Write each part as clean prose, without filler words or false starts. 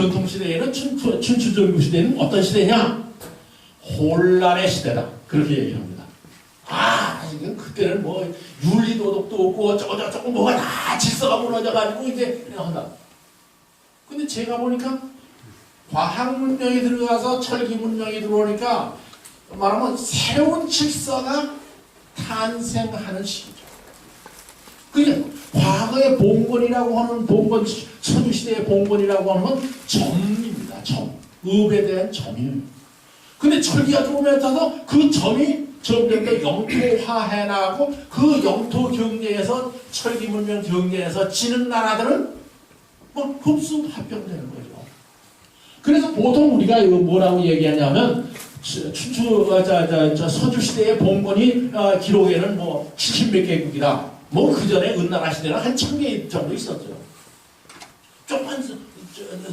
전통시대에는 춘추전국시대는 어떤 시대냐? 혼란의 시대다. 그렇게 얘기합니다. 이건 그때는 뭐 윤리도덕도 없고 어쩌고 뭐가 다 질서가 무너져가지고 이제 그냥 한다. 근데 제가 보니까 과학문명이 들어가서 철기문명이 들어오니까 말하면 새로운 질서가 탄생하는 시기죠. 그냥 과거의 봉건이라고 하는 봉건, 서주시대의 봉건이라고 하는 건 점입니다. 점. 업에 대한 점이에요. 근데 철기가 들어오면서 그 점이 점점 더 영토화해 나가고 그 영토 경제에서 철기문명 경제에서 지는 나라들은 뭐 흡수 합병되는 거죠. 그래서 보통 우리가 이거 뭐라고 얘기하냐면 서주시대의 봉건이 기록에는 뭐 70몇 개국이다. 뭐 그 전에 은나라 시대는 한 1000개 정도 있었죠. 조금만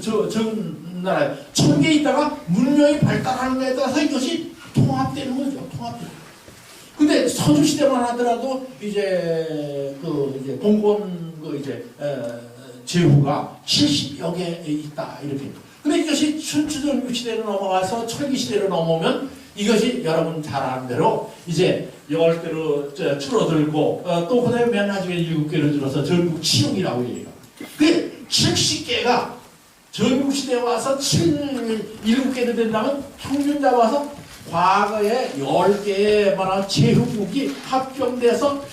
적은 나라에 1000개 있다가 문명이 발달하는 거에 따라서 이것이 통합되는 거죠. 통합되는. 근데 서주시대만 하더라도 이제 이제 봉건 제후가 70여 개 있다 이렇게. 근데 이것이 춘추전국 시대로 넘어가서 철기 시대로 넘어오면 이것이 여러분 잘 아는 대로 이제 10개로 줄어들고 또 그다음에 맨 나중에 7개를 줄어서 전국 치용이라고 얘기해요. 그 70개가 전국 시대에 와서 7개도 된다면 평균 잡아서 과거에 10개의 만한 제후국이 합병돼서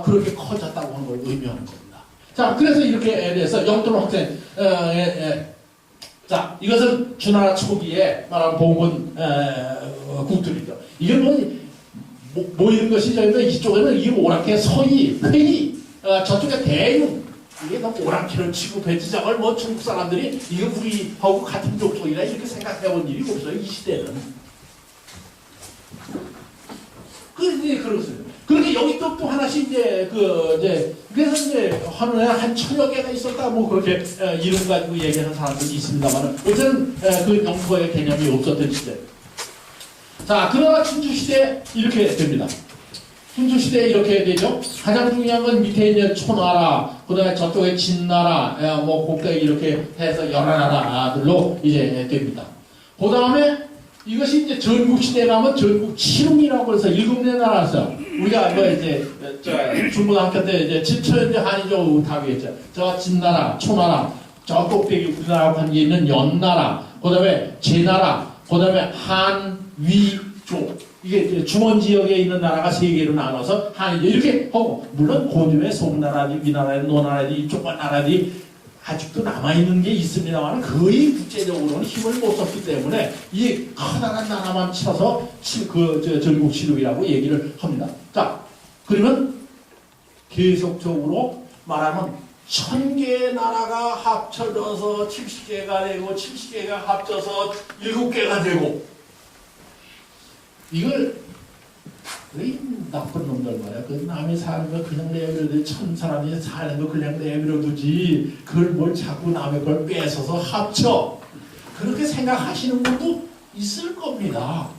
그렇게 커졌다고 하는 걸 의미하는 겁니다. 자, 그래서 이렇게 대해서 영토 확장 자, 이것은 주나라 초기에 말하는 봉건 국들이죠. 이건 모이는 것이 저희가 이쪽에는 이 오랑캐 서희, 회의, 저쪽에 대윤, 이게 너무 오랑캐를 치고 배지장을 뭐 중국 사람들이 이거 우리하고 같은 족속이라 이렇게 생각해 본 일이 없어요. 이 시대는. 그렇습니다. 그렇게 여기 또 하나씩 그래서 이제 한 1000여 개가 있었다 뭐 그렇게 이름 가지고 얘기하는 사람들이 있습니다만 어쨌든 그 영토의 개념이 없었던 시대. 자, 그러나 춘추시대 이렇게 됩니다. 춘추시대 이렇게 되죠. 가장 중요한 건 밑에 이제 초나라, 그 다음에 저쪽에 진나라, 뭐 곡대 이렇게 해서 여러 나라들로 이제 됩니다. 그 다음에 이것이 이제 전국시대 가면 전국 칠흥이라고 해서 7개 나라였어요. 우리가 뭐 이제 중고등학교 때 이제 지천제 한이조 답이겠죠. 저 진나라, 초나라, 저 꼭대기 우리나라하고 관계 있는 연나라, 그 다음에 제나라, 그 다음에 한위조. 이게 이제 중원 지역에 있는 나라가 3개로 나눠서 한이조 이렇게 하고, 물론 고전에 송나라지, 위나라지, 노나라지, 이쪽만 나라들이 아직도 남아있는 게 있습니다만 거의 국제적으로는 힘을 못 썼기 때문에 이 커다란 나라만 쳐서 전국 치료이라고 얘기를 합니다. 자, 그러면 계속적으로 말하면 1000개의 나라가 합쳐져서 70개가 되고 70개가 합쳐서 7개가 되고 이걸 이 나쁜 놈들 말이야. 그 남이 사는 거 그냥 내버려두지, 천 사람이 사는 거 그냥 내버려두지. 그걸 뭘 자꾸 남의 걸 뺏어서 합쳐. 그렇게 생각하시는 분도 있을 겁니다.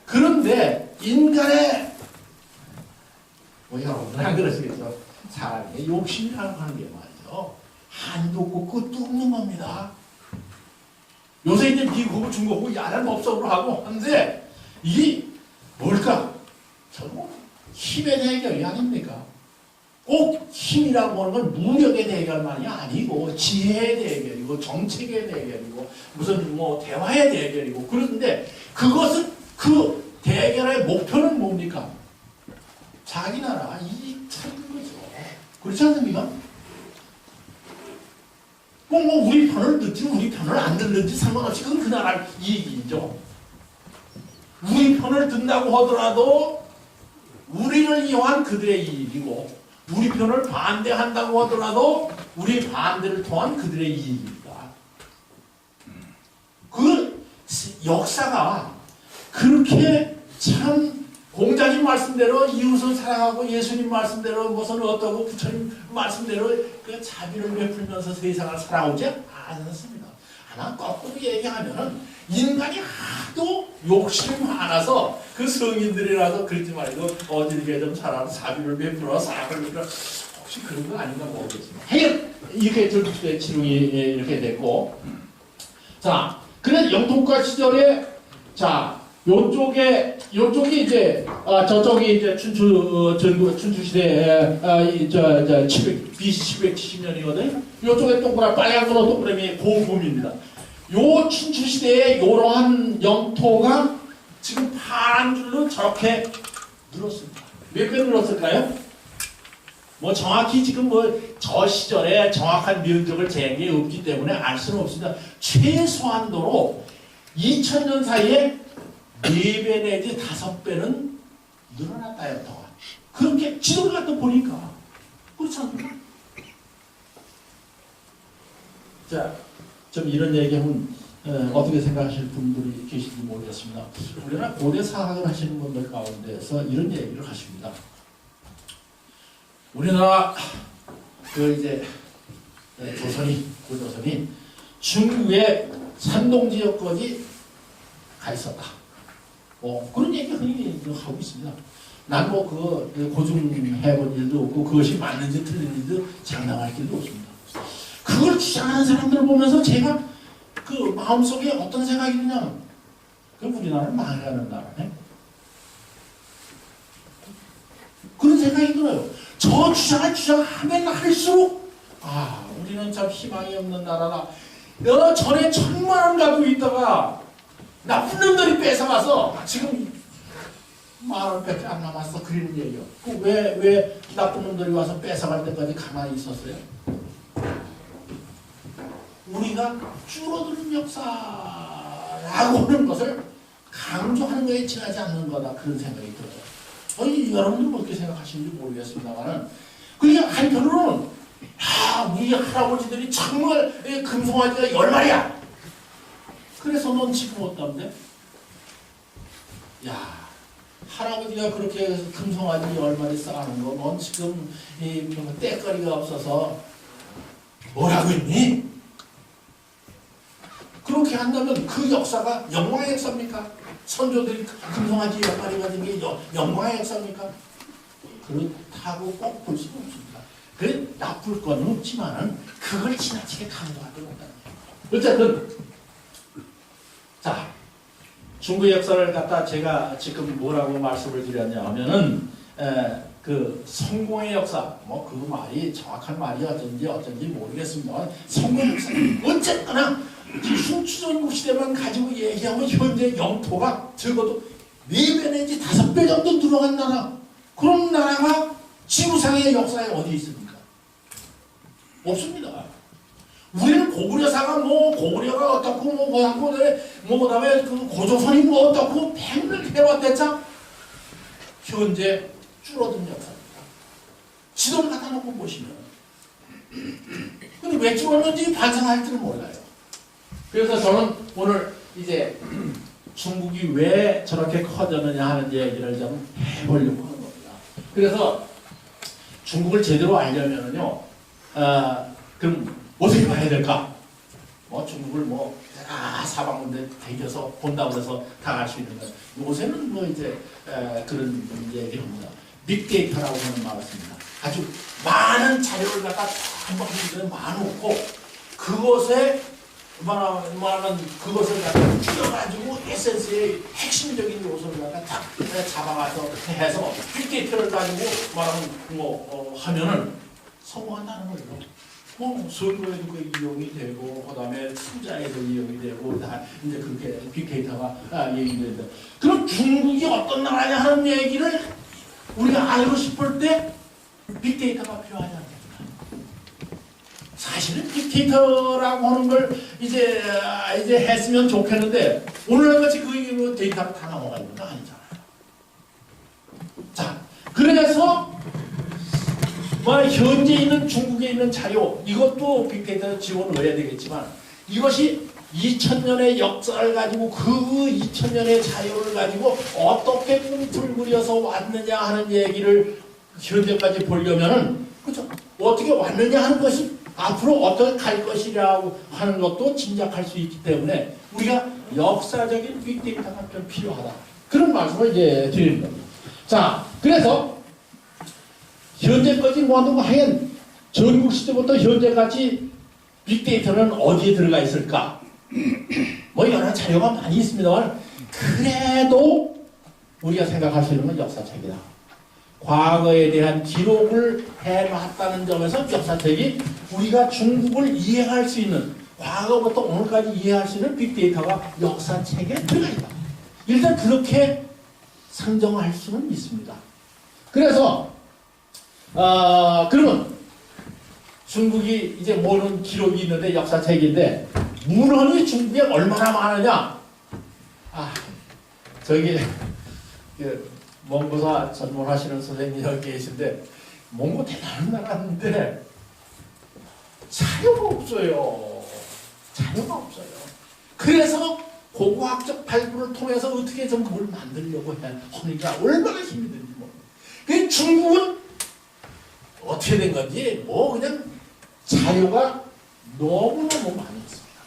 그런데 인간의 여러분은 안 그러시겠죠? 사람의 욕심이라고 하는 게 말이죠. 한도 없고 끝도 없는 겁니다. 요새 이제 미국, 중국, 야단 법석으로 하고 하는데 이 뭘까? 저는 힘의 대결이 아닙니까? 꼭 힘이라고 하는 건 무력의 대결만이 아니고 지혜의 대결이고 정책의 대결이고 무슨 뭐 대화의 대결이고 그런데 그것은 그 대결의 목표는 뭡니까? 자기 나라 이익 찾는 거죠. 그렇지 않습니까? 뭐 우리 편을 듣지 우리 편을 안 듣는지 상관없이 그건 그 나라 이익이죠. 우리 편을 든다고 하더라도 우리를 이용한 그들의 이익이고 우리 편을 반대한다고 하더라도 우리 반대를 통한 그들의 이익입니다. 그 역사가 그렇게 참 공자님 말씀대로 이웃을 사랑하고 예수님 말씀대로 무슨 어떠고 부처님 말씀대로 그 자비를 베풀면서 세상을 살아오지 않았습니다. 하나 거꾸로 얘기하면은 인간이 하도 욕심이 많아서 그 성인들이라도 그러지 말고 어딜게 좀 살아서 자비를 베풀어 사랑을 베풀어 혹시 그런 거 아닌가 모르겠습니다. 하여튼 이렇게 전투대 지붕이 이렇게 됐고, 자, 그래 영통과 시절에 자 요쪽이 이제 저쪽이 이제 춘추 시대 저 770년이거든. 요쪽에 동그란 빨간 거로 동그라미 고금입니다. 요 춘추 시대에 이러한 영토가 지금 파란 줄로 저렇게 늘었습니다. 몇 배 늘었을까요? 뭐 정확히 지금 뭐 저 시절에 정확한 면적을 재는 게 없기 때문에 알 수는 없습니다. 최소한도로 2000년 사이에 4배 내지 5배는 늘어났다 영토가. 그렇게 지도를 갖다 보니까 그렇지 않습니까? 자, 좀 이런 얘기하면 어떻게 생각하실 분들이 계신지 모르겠습니다. 우리나라 고대 사학을 하시는 분들 가운데서 이런 얘기를 하십니다. 우리나라 이제 고조선이 중국의 산동 지역까지 가 있었다. 그런 얘기 흔히 하고 있습니다. 난 뭐 고증해본 일도 없고 그것이 맞는지 틀린지도 장담할 길도 없습니다. 그걸 주장하는 사람들을 보면서 제가 그 마음속에 어떤 생각이 드냐면 우리나라는 망해가는 나라네. 그런 생각이 들어요. 저 주장하면 할수록 우리는 참 희망이 없는 나라다. 전에 1000만 원 가지고 있다가 나쁜 놈들이 뺏어가서 지금 10,000원밖에 안 남았어. 그런 얘기요. 왜 나쁜 놈들이 와서 뺏어갈 때까지 가만히 있었어요? 우리가 줄어드는 역사라고 하는 것을 강조하는 것에 지나지 않는 거다. 그런 생각이 들어요. 여러분들은 어떻게 생각하시는지 모르겠습니다만은 그게 한편으로는 우리 할아버지들이 정말 금송아지가 10마리야. 그래서 넌 지금 어떤데? 할아버지가 그렇게 금송아지 10마리 쌓는 거, 넌 지금 때거리가 없어서 뭐라고 했니? 그렇게 한다면 그 역사가 영광의 역사입니까? 선조들이 금송아지 10마리 가진 게 영광의 역사입니까? 그렇다고 꼭 볼 수는 없습니다. 그래 나쁠 건 없지만은 그걸 지나치게 강조할 건 없다는 거예요. 어쨌든 자, 중국의 역사를 갖다 제가 지금 뭐라고 말씀을 드렸냐 하면은 그 성공의 역사, 그 말이 정확한 말이 어쩐지 모르겠습니다. 성공의 역사 어쨌거나 춘추전국 시대만 가지고 얘기하면 현재 영토가 적어도 4배 내지 5배 정도 늘어간 나라. 그런 나라가 지구상의 역사에 어디 있습니까? 없습니다. 우리는 고구려사가 고구려가 어떻고 그다음에 그 고조선이 어떻고 백을 해왔댔자 현재 줄어든 역사입니다. 지도를 갖다 놓고 보시면 근데 왜 줄었는지 반성할 줄 몰라요. 그래서 저는 오늘 이제 중국이 왜 저렇게 커졌느냐 하는 얘기를 좀 해보려고 하는 겁니다. 그래서 중국을 제대로 알려면은요, 그럼 어떻게 봐야 될까? 중국을 사방문대 다녀서 본다고 해서 다 알 수 있는 거예요. 요새는 이제 그런 얘기를 합니다. 빅데이터라고 하는 말을 씁니다. 아주 많은 자료를 갖다 한번 많고 그것에 말하면 그것을 갖다 줄여가지고 에센스의 핵심적인 요소를 갖다 딱 잡아가서 해서 빅데이터를 가지고 말하면 하면은 성공한다는 거예요. 선거에도 그 이용이 되고, 그 다음에 투자에도 이용이 되고, 다 이제 그렇게 빅데이터가 얘기된다. 그럼 중국이 어떤 나라냐 하는 얘기를 우리가 알고 싶을 때 빅데이터가 필요하지 않겠나. 사실은 빅데이터라고 하는 걸 이제 했으면 좋겠는데, 오늘날 같이 그 데이터가 다 넘어가 있는 거 아니잖아요. 자, 그래서 현재 있는 중국에 있는 자료 이것도 빅데이터 지원을 해야 되겠지만 이것이 2000년의 역사를 가지고 그 2000년의 자료를 가지고 어떻게 꿈틀 그려서 왔느냐 하는 얘기를 현재까지 보려면은 그렇죠? 어떻게 왔느냐 하는 것이 앞으로 어떻게 갈 것이라고 하는 것도 짐작할 수 있기 때문에 우리가 역사적인 빅데이터가 좀 필요하다. 그런 말씀을 이제 드리는 겁니다. 자, 그래서 현재까지 모아둔 거 하여간 전국 시대부터 현재까지 빅데이터는 어디에 들어가 있을까? 뭐 여러 자료가 많이 있습니다만 그래도 우리가 생각할 수 있는 건 역사책이다. 과거에 대한 기록을 해놨다는 점에서 역사책이 우리가 중국을 이해할 수 있는, 과거부터 오늘까지 이해할 수 있는 빅데이터가 역사책에 들어가 있다. 일단 그렇게 상정할 수는 있습니다. 그래서 그러면 중국이 이제 모르는 기록이 있는데 역사책인데 문헌이 중국에 얼마나 많으냐? 저기 몽고사 전문하시는 선생님이 여기 계신데 몽고 대단한 나라인데 자료가 없어요. 자료가 없어요. 그래서 고고학적 발굴을 통해서 어떻게 좀 뭘 만들려고 하니까 얼마나 힘이 드는지 모르겠어요. 그 중국은 어떻게 된 건지 뭐 그냥 자료가 너무너무 많이 있습니다.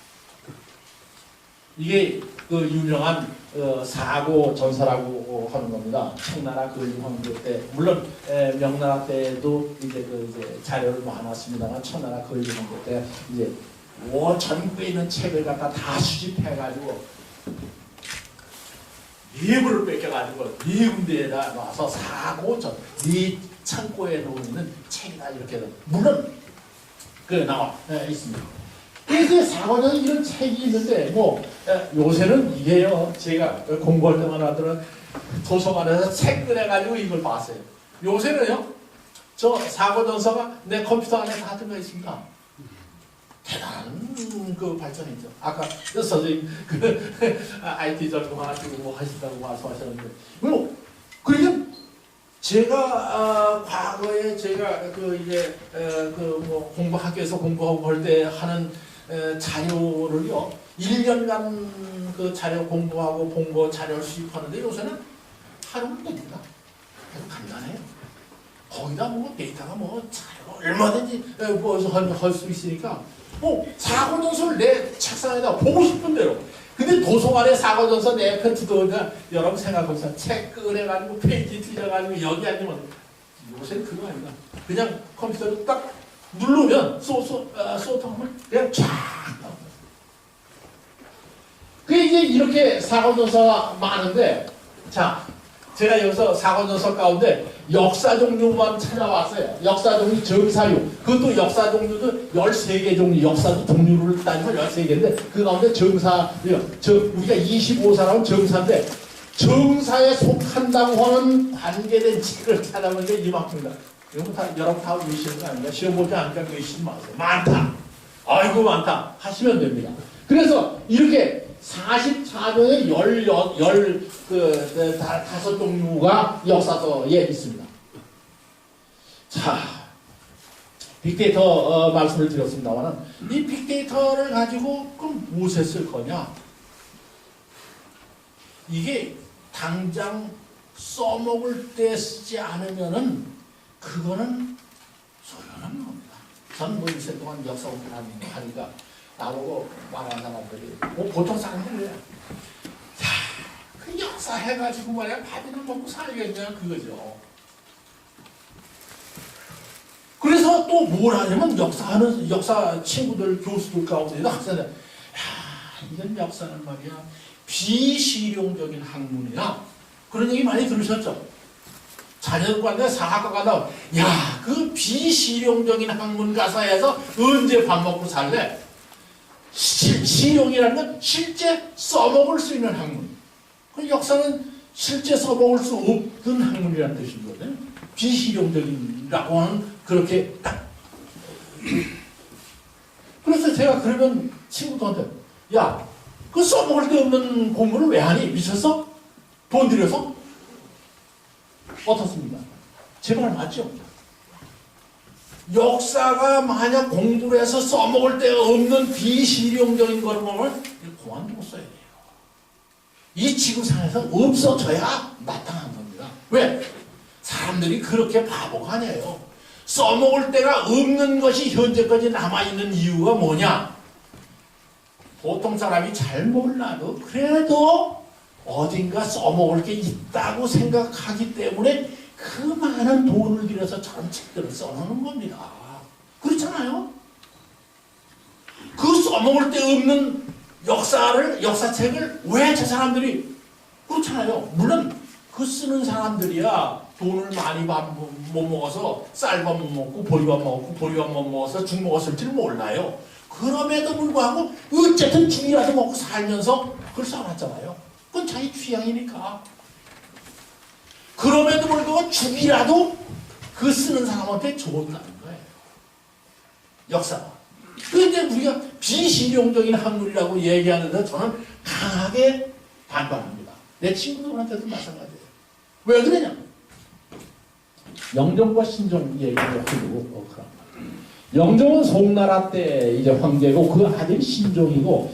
이게 그 유명한 사고 전설하고 하는 겁니다. 청나라 건립왕조 때, 물론 명나라 때도 이제 자료를 많았습니다만 청나라 건립왕조 때 이제 전국에 있는 책을 갖다 다 수집해가지고 미국을 뺏겨가지고 네 군데에다 놔서 사고 네 창고에 놓는 책이다 이렇게 물론 나와 있습니다. 그래서 사고전 이런 책이 있는데 뭐 요새는 이게요, 제가 공부할 때만 하더라도 도서관에서 책 꺼내가지고 이걸 봤어요. 요새는요, 저 사고전서가 내 컴퓨터 안에 다 들어가 있습니다. 대단한 그 발전이죠. 아까 선생님 IT 전공하시고 뭐 하신다고 말씀하셨는데, 그러니까 제가 과거에 제가 뭐 학교에서 공부하고 할 때 하는 자료를요 1년간 그 자료 공부하고 본 거 자료를 수집하는데 요새는 하루면 됩니다. 간단해요. 거기다 뭐 데이터가 뭐 자료 얼마든지 할 수 있으니까 사고전서를 내 책상에다 보고 싶은 대로. 근데 도서관에 사고전서 내 옆에 두드려 여러분 생각해보세요. 책 꺼내가지고 페이지 틀려가지고 여기 앉으면 요새는 그거 아니다. 그냥 컴퓨터로 딱 누르면 소통하면 그냥 쫙 나옵니다. 그게 이제 이렇게 사고전서가 많은데, 자, 제가 여기서 사고전서 가운데 역사 종류만 찾아왔어요. 역사 종류 정사유. 그것도 역사 종류도 13개 종류, 역사 종류를 따지면 13개인데 그 가운데 정사요. 우리가 25사라면 정사인데 정사에 속한다고 하는 관계된 책을 찾아보는 게 이만큼이다. 여러분 다 외우시는 거 아닙니까? 시험 보지 않으니까 외우시지 마세요. 많다. 아이고 많다. 하시면 됩니다. 그래서 이렇게 44종의 15종류가 역사서에 있습니다. 자, 빅데이터 말씀을 드렸습니다만 이 빅데이터를 가지고 그럼 무엇에 쓸 거냐? 이게 당장 써먹을 때 쓰지 않으면은 그거는 소용없는 겁니다. 전 뭐 일생 동안 역사 공부를 하니까 나보고 말하는 사람들이 보통 사람들이 그 역사 해가지고 말이야 밥이나 먹고 살겠냐 그거죠. 그래서 또 뭘 하냐면 역사 친구들 교수들 가운데 학생들 이런 역사는 말이야 비실용적인 학문이야. 그런 얘기 많이 들으셨죠? 자녀들과 사학과 가다 그 비실용적인 학문 가사에서 언제 밥 먹고 살래? 실용이라는 건 실제 써먹을 수 있는 학문. 그 역사는 실제 써먹을 수 없던 학문이라는 뜻인 거거든요. 비실용적인라고 하는 그렇게 딱. 그래서 제가 그러면 친구들한테 그 써먹을 데 없는 공부를 왜 하니? 미쳤어? 돈 들여서? 어떻습니까? 제 말 맞죠? 역사가 만약 공부를 해서 써먹을 데 없는 비실용적인 걸 보면 그만두고 써야 돼요. 이 지구상에서 없어져야 마땅한 겁니다. 왜? 사람들이 그렇게 바보가 아니에요. 써먹을 데가 없는 것이 현재까지 남아있는 이유가 뭐냐? 보통 사람이 잘 몰라도 그래도 어딘가 써먹을 게 있다고 생각하기 때문에 그 많은 돈을 들여서 저런 책들을 써놓는 겁니다. 그렇잖아요. 그 써먹을 데 없는 역사책을 왜 저 사람들이 그렇잖아요. 물론 그 쓰는 사람들이야 돈을 많이 못 먹어서 쌀밥 못 먹고 보리밥 먹고 보리밥 못 먹어서 죽 먹었을지는 몰라요. 그럼에도 불구하고 어쨌든 죽이라도 먹고 살면서 그걸 써놨잖아요. 그건 자기 취향이니까. 그럼에도 불구하고 죽이라도 그 쓰는 사람한테 좋다는 거예요. 역사가. 그런데 우리가 비실용적인 학문이라고 얘기하는데 저는 강하게 반발합니다. 내 친구들한테도 마찬가지예요. 왜 그러냐? 영종과 신종 얘기를 하려고 그런 거예요. 영종은 송나라 때 이제 황제고 그 아들이 신종이고